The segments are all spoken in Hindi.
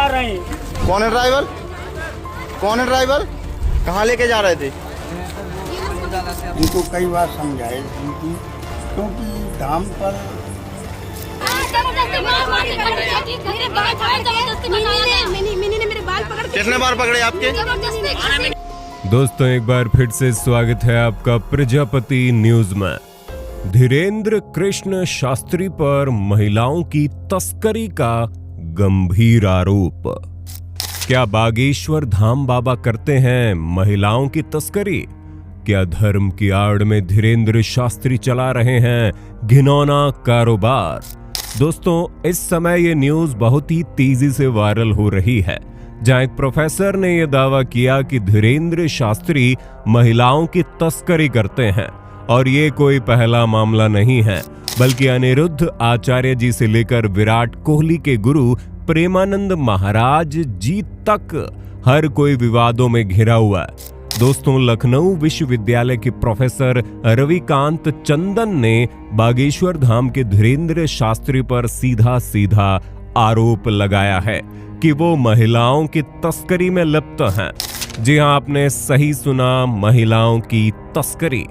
जा रहे हैं। कौन है ड्राइवर? कौन है ड्राइवर? कहाँ लेके जा रहे थे? इनको कई बार समझाए क्योंकि धाम पर कितने बार पकड़े आपके? दोस्तों, एक बार फिर से स्वागत है आपका प्रजापति न्यूज में। धीरेन्द्र कृष्ण शास्त्री पर महिलाओं की तस्करी का गंभीर आरोप। क्या बागेश्वर धाम बाबा करते हैं महिलाओं की तस्करी? क्या धर्म की आड़ में धीरेन्द्र शास्त्री चला रहे हैं घिनौना कारोबार? दोस्तों, इस समय ये न्यूज बहुत ही तेजी से वायरल हो रही है, जहां एक प्रोफेसर ने यह दावा किया कि धीरेन्द्र शास्त्री महिलाओं की तस्करी करते हैं। और ये कोई पहला मामला नहीं है, बल्कि अनिरुद्ध आचार्य जी से लेकर विराट कोहली के गुरु प्रेमानंद महाराज जी तक हर कोई विवादों में घिरा हुआ है। दोस्तों, लखनऊ विश्वविद्यालय के प्रोफेसर रविकांत चंदन ने बागेश्वर धाम के धीरेन्द्र शास्त्री पर सीधा सीधा आरोप लगाया है कि वो महिलाओं की तस्करी में लिप्त हैं। जी हां, आपने सही सुना, महिलाओं की तस्करी।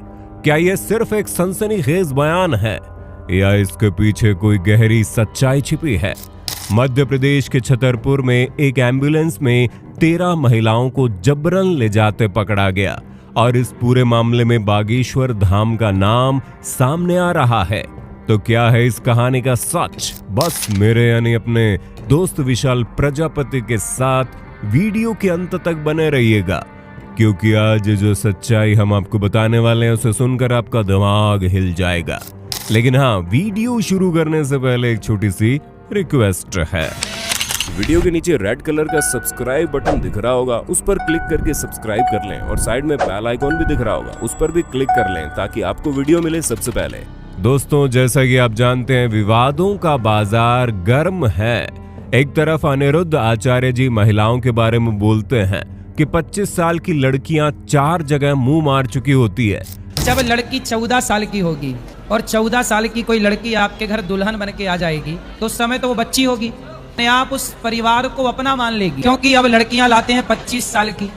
क्या यह सिर्फ एक सनसनीखेज बयान है या इसके पीछे कोई गहरी सच्चाई छिपी है? मध्य प्रदेश के छतरपुर में एक एम्बुलेंस में 13 महिलाओं को जबरन ले जाते पकड़ा गया और इस पूरे मामले में बागेश्वर धाम का नाम सामने आ रहा है। तो क्या है इस कहानी का सच? बस मेरे यानी अपने दोस्त विशाल प्रजापति के साथ वीडियो के अंत तक बने रहिएगा, क्योंकि आज जो सच्चाई हम आपको बताने वाले हैं उसे सुनकर आपका दिमाग हिल जाएगा। लेकिन हाँ, वीडियो शुरू करने से पहले एक छोटी सी रिक्वेस्ट है। वीडियो के नीचे रेड कलर का सब्सक्राइब बटन दिख रहा होगा, उस पर क्लिक करके सब्सक्राइब कर लें और साइड में बेल आइकॉन भी दिख रहा होगा, उस पर भी क्लिक कर लें ताकि आपको वीडियो मिले सबसे पहले। दोस्तों, जैसा कि आप जानते हैं, विवादों का बाजार गर्म है। एक तरफ अनिरुद्ध आचार्य जी महिलाओं के बारे में बोलते हैं कि 25 साल की लड़कियां 4 जगह मुंह मार चुकी होती है। जब लड़की 14 साल की होगी और 14 साल की कोई लड़की आपके घर दुल्हन बन के आ जाएगी तो उस समय तो वो बच्ची होगी, आप उस परिवार को अपना मान लेगी, क्योंकि अब लड़कियां लाते हैं 25 साल की।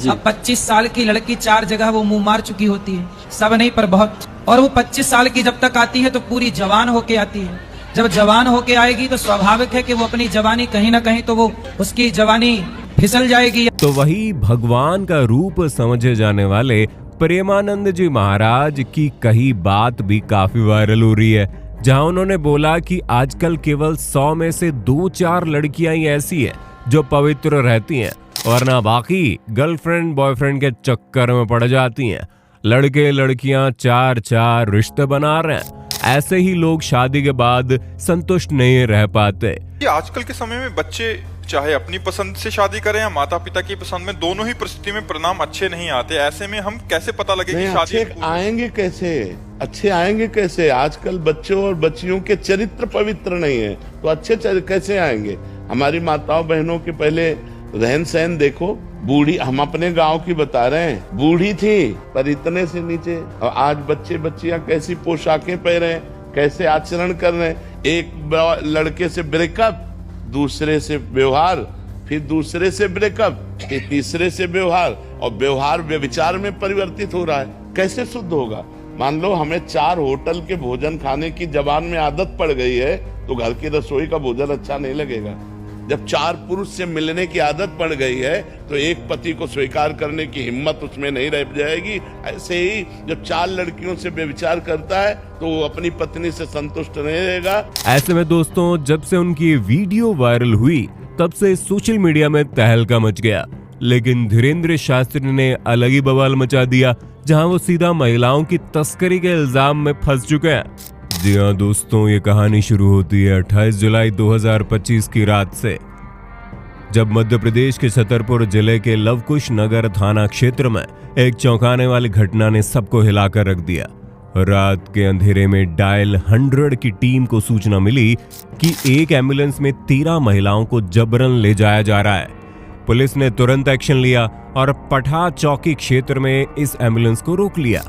अब 25 साल की लड़की 4 जगह वो मुंह मार चुकी होती है, सब नहीं पर बहुत। और वो 25 साल की जब तक आती है तो पूरी जवान होके आती है। जब जवान होके आएगी तो स्वाभाविक है कि वो अपनी जवानी कहीं ना कहीं तो वो उसकी जवानी फिसल जाएगी। तो वही भगवान का रूप समझे जाने वाले प्रेमानंद जी महाराज की कही बात भी काफी वायरल हो रही है, जहां उन्होंने बोला कि आजकल केवल 100 में से 2-4 लड़कियां ही ऐसी है जो पवित्र रहती हैं, वरना बाकी गर्लफ्रेंड बॉयफ्रेंड के चक्कर में पड़ जाती हैं। लड़के लड़कियां 4-4 रिश्ते बना रहे हैं। ऐसे ही लोग शादी के बाद संतुष्ट नहीं रह पाते। आजकल के समय में बच्चे चाहे अपनी पसंद से शादी करें या माता पिता की पसंद में, दोनों ही परिस्थिति में परिणाम अच्छे नहीं आते। ऐसे में हम कैसे पता लगे कि शादी आएंगे कैसे? अच्छे आएंगे कैसे? आजकल बच्चों और बच्चियों के चरित्र पवित्र नहीं है तो अच्छे कैसे आएंगे? हमारी माताओं बहनों के पहले रहन सहन देखो। बूढ़ी, हम अपने गांव की बता रहे हैं, बूढ़ी थी पर इतने से नीचे, और आज बच्चे बच्चियां कैसी पोशाकें पहन रहे हैं, कैसे आचरण कर रहे हैं। एक लड़के से ब्रेकअप, दूसरे से व्यवहार, फिर दूसरे से ब्रेकअप, फिर तीसरे से व्यवहार, और व्यवहार व्यभिचार में परिवर्तित हो रहा है। कैसे शुद्ध होगा? मान लो हमें 4 होटल के भोजन खाने की जबान में आदत पड़ गई है तो घर की रसोई का भोजन अच्छा नहीं लगेगा। जब 4 पुरुष से मिलने की आदत पड़ गई है तो एक पति को स्वीकार करने की हिम्मत उसमें नहीं रह जाएगी। ऐसे ही जब 4 लड़कियों से व्यभिचार करता है तो वो अपनी पत्नी से संतुष्ट नहीं रहेगा। ऐसे में दोस्तों, जब से उनकी वीडियो वायरल हुई तब से सोशल मीडिया में तहलका मच गया। लेकिन धीरेन्द्र शास्त्री ने अलग ही बवाल मचा दिया, जहां वो सीधा महिलाओं की तस्करी के इल्जाम में फंस चुके हैं। जी हाँ दोस्तों, ये कहानी शुरू होती है 28 जुलाई 2025 की रात से, जब मध्य प्रदेश के छतरपुर जिले के लवकुश नगर थाना क्षेत्र में एक चौंकाने वाली घटना ने सबको हिलाकर रख दिया। रात के अंधेरे में डायल 100 की टीम को सूचना मिली कि एक एम्बुलेंस में 13 महिलाओं को जबरन ले जाया जा रहा है। पुलिस ने तुरंत एक्शन लिया और पठा चौकी क्षेत्र में इस एम्बुलेंस को रोक लिया।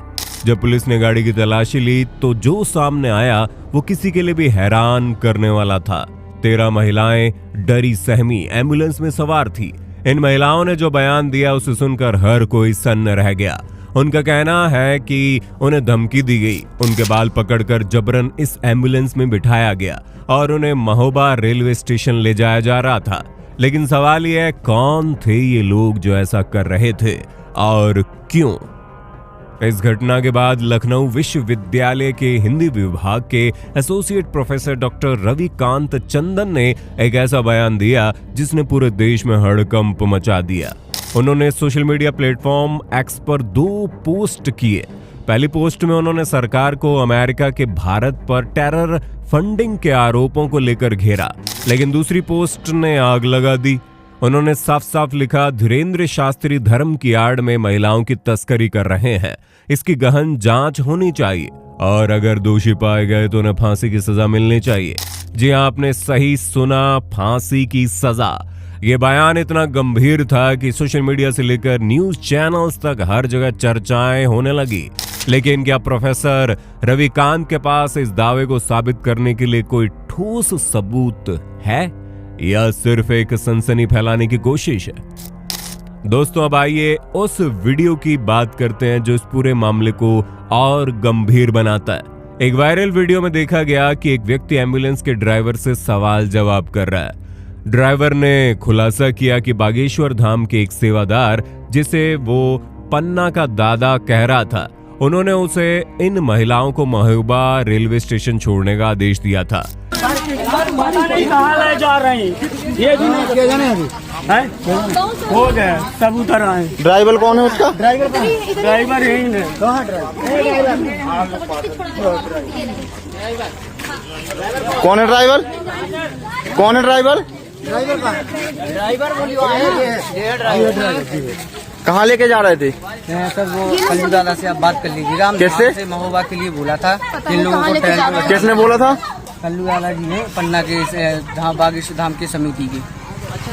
जब पुलिस ने गाड़ी की तलाशी ली तो जो सामने आया वो किसी के लिए भी हैरान करने वाला था। 13 महिलाएं डरी सहमी एम्बुलेंस में सवार थी। इन महिलाओं ने जो बयान दिया उसे सुनकर हर कोई सन्न रह गया। उनका कहना है कि उन्हें धमकी दी गई, उनके बाल पकड़कर जबरन इस एम्बुलेंस में बिठाया गया और उन्हें महोबा रेलवे स्टेशन ले जाया जा रहा था। लेकिन सवाल यह है, कौन थे ये लोग जो ऐसा कर रहे थे और क्यों? इस घटना के बाद लखनऊ विश्वविद्यालय के हिंदी विभाग के एसोसिएट प्रोफेसर डॉक्टर रविकांत चंदन ने एक ऐसा बयान दिया जिसने पूरे देश में हड़कंप मचा दिया। उन्होंने सोशल मीडिया प्लेटफॉर्म एक्स पर 2 पोस्ट किए। पहली पोस्ट में उन्होंने सरकार को अमेरिका के भारत पर टेरर फंडिंग के आरोपों को लेकर घेरा, लेकिन दूसरी पोस्ट ने आग लगा दी। उन्होंने साफ साफ लिखा, धीरेंद्र शास्त्री धर्म की आड़ में महिलाओं की तस्करी कर रहे हैं, इसकी गहन जांच होनी चाहिए और अगर दोषी पाए गए तो उन्हें फांसी की सजा मिलनी चाहिए। जी हां, आपने सही सुना, फांसी की सजा। ये बयान इतना गंभीर था कि सोशल मीडिया से लेकर न्यूज चैनल्स तक हर जगह चर्चाएं होने लगी। लेकिन क्या प्रोफेसर रविकांत के पास इस दावे को साबित करने के लिए कोई ठोस सबूत है या सिर्फ एक सनसनी फैलाने की कोशिश है? दोस्तों, अब आइए उस वीडियो की बात करते हैं जो इस पूरे मामले को और गंभीर बनाता है। एक वायरल वीडियो में देखा गया कि एक व्यक्ति एम्बुलेंस के ड्राइवर से सवाल जवाब कर रहा है। ड्राइवर ने खुलासा किया कि बागेश्वर धाम के एक सेवादार, जिसे वो पन्ना का दादा कह रहा था, उन्होंने उसे इन महिलाओं को महोबा रेलवे स्टेशन छोड़ने का आदेश दिया था। कहाँ ले जा रहे हैं? ये भी नहीं हो गया, सब उतर आए। ड्राइवर कौन है उसका? ड्राइवर यही है। कौन है ड्राइवर? कौन है ड्राइवर? कहाँ लेके जा रहे थे? सर वो कल्लू दादा से आप बात कर लीजिएगा। कैसे? से महोबा के लिए बोला था इन लोगों को ट्रेन। किसने बोला था? कल्लू दादा जी ने पन्ना के बागेश्वर धाम की समिति की।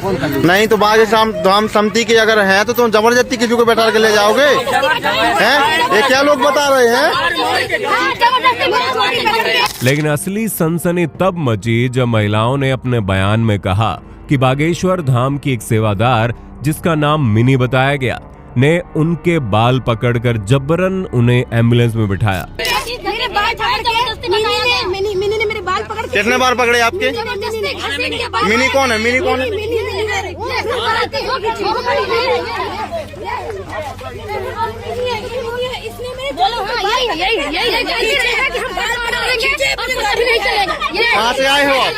कौन कल्लू? नहीं तो बागेश्वर धाम समिति के अगर हैं तो तुम जबरदस्ती किसी को बैठा के ले जाओगे? हैं? ये क्या लोग बता रहे हैं? लेकिन असली सनसनी तब मची जब महिलाओं ने अपने बयान में कहा कि बागेश्वर धाम की एक सेवादार, जिसका नाम मिनी बताया गया, ने उनके बाल पकड़कर जबरन उन्हें एम्बुलेंस में बिठाया। मेरे बाल मिनी ने मेरे बाल पकड़। कितने बार पकड़े आपके? मिनी कौन है? मिनी कौन है? कहाँ से आए हो आप?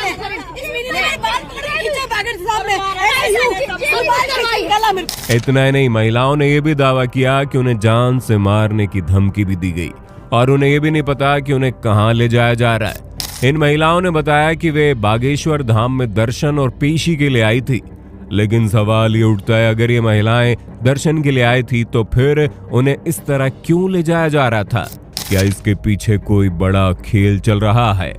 इतना ही नहीं, महिलाओं ने यह भी दावा किया कि उन्हें जान से मारने की धमकी भी दी गई और उन्हें यह भी नहीं पता कि उन्हें कहां ले जाया जा रहा है। इन महिलाओं ने बताया कि वे बागेश्वर धाम में दर्शन और पेशी के लिए आई थी। लेकिन सवाल ये उठता है, अगर ये महिलाएं दर्शन के लिए आई थी तो फिर उन्हें इस तरह क्यों ले जाया जा रहा था? क्या इसके पीछे कोई बड़ा खेल चल रहा है?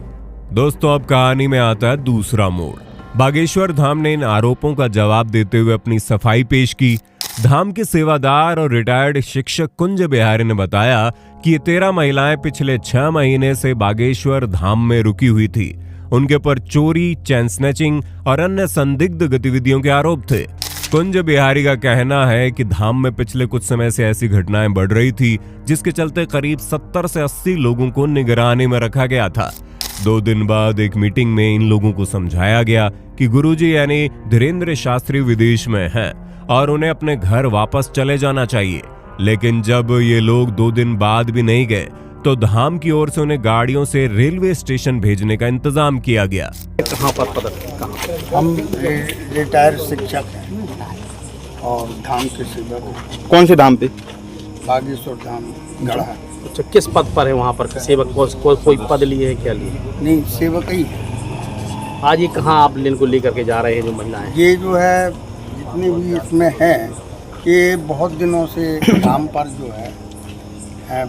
दोस्तों, अब कहानी में आता है दूसरा मोड़। बागेश्वर धाम ने इन आरोपों का जवाब देते हुए अपनी सफाई पेश की। धाम के सेवादार और रिटायर्ड शिक्षक कुंज बिहारी ने बताया कि ये 13 महिलाएं पिछले 6 महीने से बागेश्वर धाम में रुकी हुई थी। उनके पर चोरी, चेन स्नैचिंग और अन्य संदिग्ध गतिविधियों के आरोप थे। कुंज बिहारी का कहना है कि धाम में पिछले कुछ समय से ऐसी घटनाएं बढ़ रही थी, जिसके चलते करीब 70 से 80 लोगों को निगरानी में रखा गया था। 2 दिन बाद एक मीटिंग में इन लोगों को समझाया गया कि गुरुजी यानी धीरेंद्र शास्त्री विदेश में हैं और उन्हें अपने घर वापस चले जाना चाहिए। लेकिन जब ये लोग 2 दिन बाद भी नहीं गए तो धाम की ओर से उन्हें गाड़ियों से रेलवे स्टेशन भेजने का इंतजाम किया गया। कहाँ पर पता? हम रिटायर्ड शिक्षक हैं और धाम के सेवक। कौन से धाम पे? बागेश्वर धाम गढ़ा। अच्छा, किस पद पर है वहाँ पर सेवक? कोई पद लिए है क्या लिए? नहीं, सेवक ही। आज ये कहाँ आप इनको लेकर के जा रहे हैं जो महिलाएं? ये जो है जितने भी इसमें हैं, ये बहुत दिनों से धाम पर जो है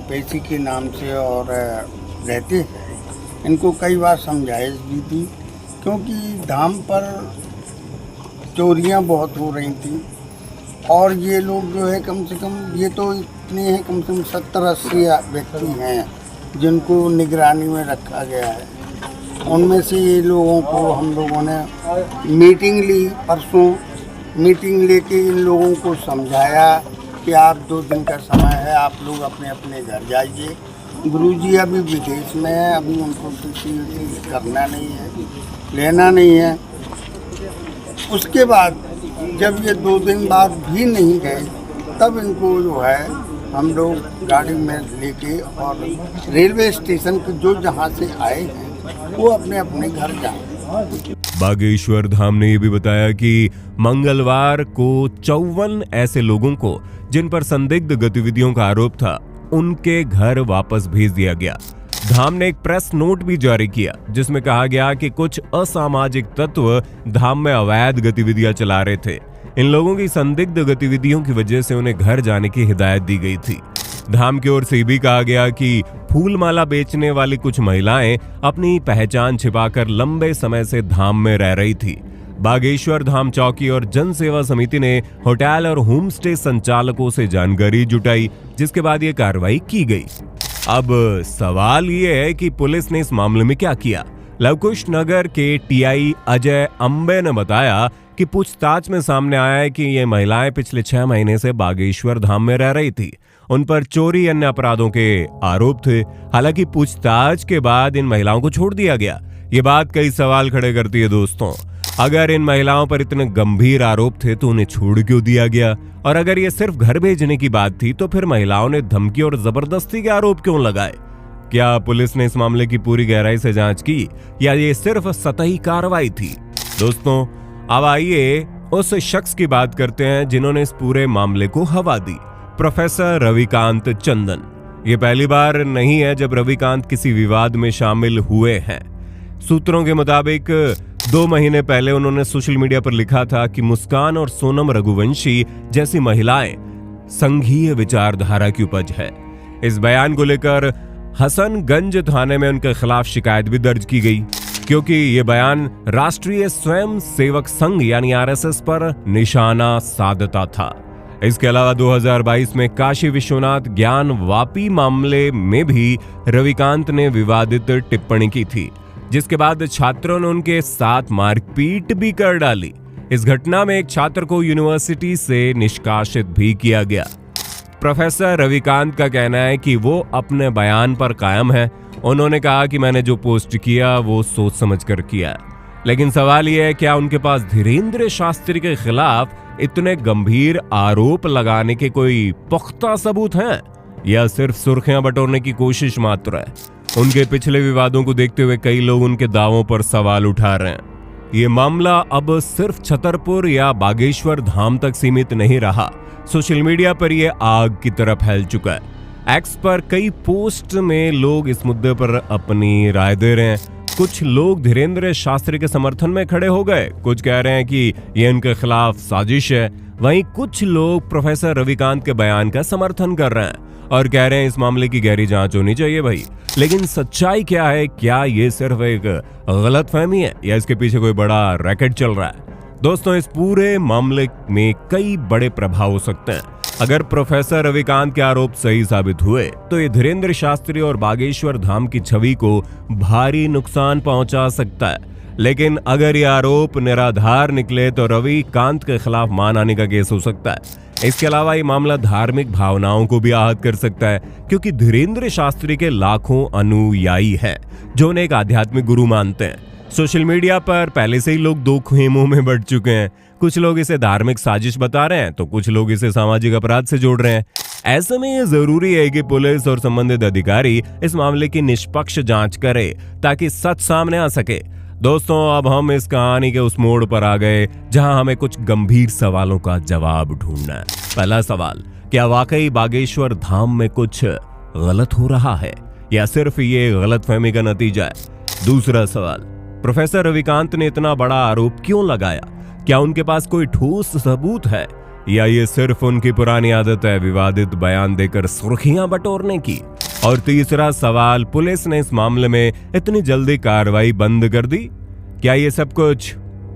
पेशी के नाम से और रहते हैं। इनको कई बार समझाइश भी दी, क्योंकि धाम पर चोरियां बहुत हो रही थी और ये लोग जो है कम से कम, ये तो इतने हैं, कम से कम 70-80 व्यक्ति हैं जिनको निगरानी में रखा गया है। उनमें से ये लोगों को हम लोगों ने मीटिंग ली, परसों मीटिंग लेके इन लोगों को समझाया कि आप 2 दिन का समय है, आप लोग अपने अपने घर जाइए। गुरुजी अभी विदेश में है, अभी उनको किसी करना नहीं है, लेना नहीं है। उसके बाद जब ये 2 दिन बाद भी नहीं गए, तब इनको जो है हम लोग गाड़ी में लेके और रेलवे स्टेशन के जो जहाँ से आए हैं वो अपने अपने घर जाए। बागेश्वर धाम ने यह भी बताया कि मंगलवार को 54 ऐसे लोगों को जिन पर संदिग्ध गतिविधियों का आरोप था, उनके घर वापस भेज दिया गया। धाम ने एक प्रेस नोट भी जारी किया जिसमें कहा गया कि कुछ असामाजिक तत्व धाम में अवैध गतिविधियां चला रहे थे। इन लोगों की संदिग्ध गतिविधियों की वजह से उन्हें घर जाने की हिदायत दी गई थी। धाम की ओर से भी कहा गया कि फूल माला बेचने वाली कुछ महिलाएं अपनी पहचान छिपाकर लंबे समय से धाम में रह रही थी। बागेश्वर धाम चौकी और जन सेवा समिति ने होटल और होम स्टे संचालकों से जानकारी जुटाई, जिसके बाद ये कार्रवाई की गई। अब सवाल ये है कि पुलिस ने इस मामले में क्या किया। लवकुश नगर के टीआई अजय अंबे ने बताया कि पूछताछ में सामने आया है कि ये महिलाएं पिछले 6 महीने से बागेश्वर धाम में रह रही थी। उन पर चोरी अन्य अपराधों के आरोप थे। हालांकि पूछताछ के बाद इन महिलाओं को छोड़ दिया गया। ये बात कई सवाल खड़े करती है दोस्तों। अगर इन महिलाओं पर इतने गंभीर आरोप थे तो उन्हें छोड़ क्यों दिया गया? और अगर ये सिर्फ घर भेजने की बात थी तो फिर महिलाओं ने धमकी और जबरदस्ती के आरोप क्यों लगाए? क्या पुलिस ने इस मामले की पूरी गहराई से जांच की या ये सिर्फ सतही कार्रवाई थी? दोस्तों, अब आइए उस शख्स की बात करते हैं जिन्होंने इस पूरे मामले को हवा दी, प्रोफेसर रविकांत चंदन। ये पहली बार नहीं है जब रविकांत किसी विवाद में शामिल हुए हैं। सूत्रों के मुताबिक 2 महीने पहले उन्होंने सोशल मीडिया पर लिखा था कि मुस्कान और सोनम रघुवंशी जैसी महिलाएं संघीय विचारधारा की उपज है। इस बयान को लेकर हसनगंज थाने में उनके खिलाफ शिकायत भी दर्ज की गई, क्योंकि ये बयान राष्ट्रीय स्वयं सेवक संघ यानी आरएसएस पर निशाना साधता था। इसके अलावा 2022 में काशी विश्वनाथ ज्ञान वापी मामले में भी रविकांत ने विवादित टिप्पणी की थी, जिसके बाद छात्रों ने उनके साथ मारपीट भी कर डाली। इस घटना में एक छात्र को यूनिवर्सिटी से निष्कासित भी किया गया। प्रोफेसर रविकांत का कहना है कि वो अपने बयान पर कायम है। उन्होंने कहा कि मैंने जो पोस्ट किया वो सोच समझकर किया। लेकिन सवाल यह है, क्या उनके पास धीरेंद्र शास्त्री के खिलाफ इतने गंभीर आरोप लगाने के कोई पुख्ता सबूत हैं या सिर्फ सुर्खियां बटोरने की कोशिश मात्र है? उनके पिछले विवादों को देखते हुए कई लोग उनके दावों पर सवाल उठा रहे हैं। ये मामला अब सिर्फ छतरपुर या बागेश्वर धाम तक सीमित नहीं रहा। सोशल मीडिया पर यह आग की तरह फैल चुका है। एक्स पर कई पोस्ट में लोग इस मुद्दे पर अपनी राय दे रहे हैं। कुछ लोग धीरेंद्र शास्त्री के समर्थन में खड़े हो गए, कुछ कह रहे हैं कि यह उनके खिलाफ साजिश है। वहीं कुछ लोग प्रोफेसर रविकांत के बयान का समर्थन कर रहे हैं और कह रहे हैं इस मामले की गहरी जांच होनी चाहिए भाई। लेकिन सच्चाई क्या है? क्या ये सिर्फ एक गलतफहमी है या इसके पीछे कोई बड़ा रैकेट चल रहा है? दोस्तों, इस पूरे मामले में कई बड़े प्रभाव हो सकते हैं। अगर प्रोफेसर रविकांत के आरोप सही साबित हुए तो ये धीरेंद्र शास्त्री और बागेश्वर धाम की छवि को भारी नुकसान पहुंचा सकता है। लेकिन अगर ये आरोप निराधार निकले तो रविकांत के खिलाफ मानहानि का केस हो सकता है। इसके अलावा ये मामला धार्मिक भावनाओं को भी आहत कर सकता है, क्योंकि धीरेंद्र शास्त्री के लाखों अनुयायी हैं जो उन्हें एक आध्यात्मिक गुरु मानते हैं। सोशल मीडिया पर पहले से ही लोग 2 खेमों में बढ़ चुके हैं। कुछ लोग इसे धार्मिक साजिश बता रहे हैं तो कुछ लोग इसे सामाजिक अपराध से जोड़ रहे हैं। ऐसे में ये जरूरी है कि पुलिस और संबंधित अधिकारी इस मामले की निष्पक्ष जांच करे ताकि सच सामने आ सके। दोस्तों, अब हम इस कहानी के उस मोड़ पर आ गए जहां हमें कुछ गंभीर सवालों का जवाब ढूंढना है। पहला सवाल, क्या वाकई बागेश्वर धाम में कुछ गलत हो रहा है या सिर्फ ये गलतफहमी का नतीजा है? दूसरा सवाल, प्रोफेसर रविकांत ने इतना बड़ा आरोप क्यों लगाया? क्या उनके पास कोई ठोस सबूत है या ये सिर्फ उनकी पुरानी आदत है विवादित बयान देकर सुर्खियां बटोरने की? और तीसरा सवाल, पुलिस ने इस मामले में इतनी जल्दी कार्रवाई बंद कर दी, क्या ये सब कुछ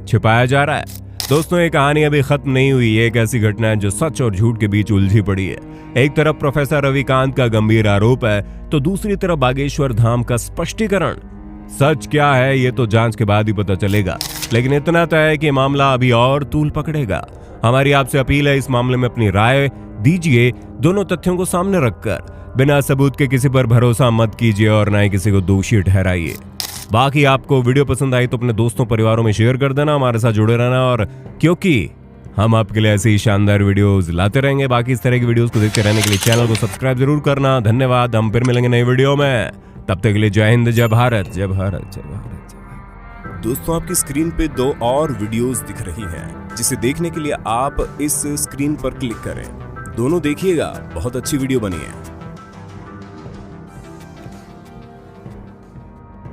छिपाया जा रहा है? दोस्तों, ये कहानी अभी खत्म नहीं हुई। एक ऐसी घटना है जो सच और झूठ के बीच उलझी पड़ी है। एक तरफ प्रोफेसर रविकांत का गंभीर आरोप है तो दूसरी तरफ बागेश्वर धाम का स्पष्टीकरण। सच क्या है ये तो जांच के बाद ही पता चलेगा, लेकिन इतना तय है कि मामला अभी और तूल पकड़ेगा। हमारी आपसे अपील है, इस मामले में अपनी राय दीजिए, दोनों तथ्यों को सामने रखकर। बिना सबूत के किसी पर भरोसा मत कीजिए और ना ही किसी को दोषी ठहराइए। बाकी आपको वीडियो पसंद आई तो अपने दोस्तों परिवारों में शेयर कर देना, हमारे साथ जुड़े रहना, और क्योंकि हम आपके लिए ऐसी शानदार वीडियोस लाते रहेंगे। बाकी इस तरह की वीडियोस को देखते रहने के लिए चैनल को सब्सक्राइब जरूर करना। धन्यवाद, हम फिर मिलेंगे नई वीडियो में, तब तक के लिए जय हिंद, जय भारत, जय भारत, जय भारत। दोस्तों, आपकी स्क्रीन पे 2 और वीडियोस दिख रही हैं, जिसे देखने के लिए आप इस स्क्रीन पर क्लिक करें। दोनों देखिएगा, बहुत अच्छी वीडियो बनी है।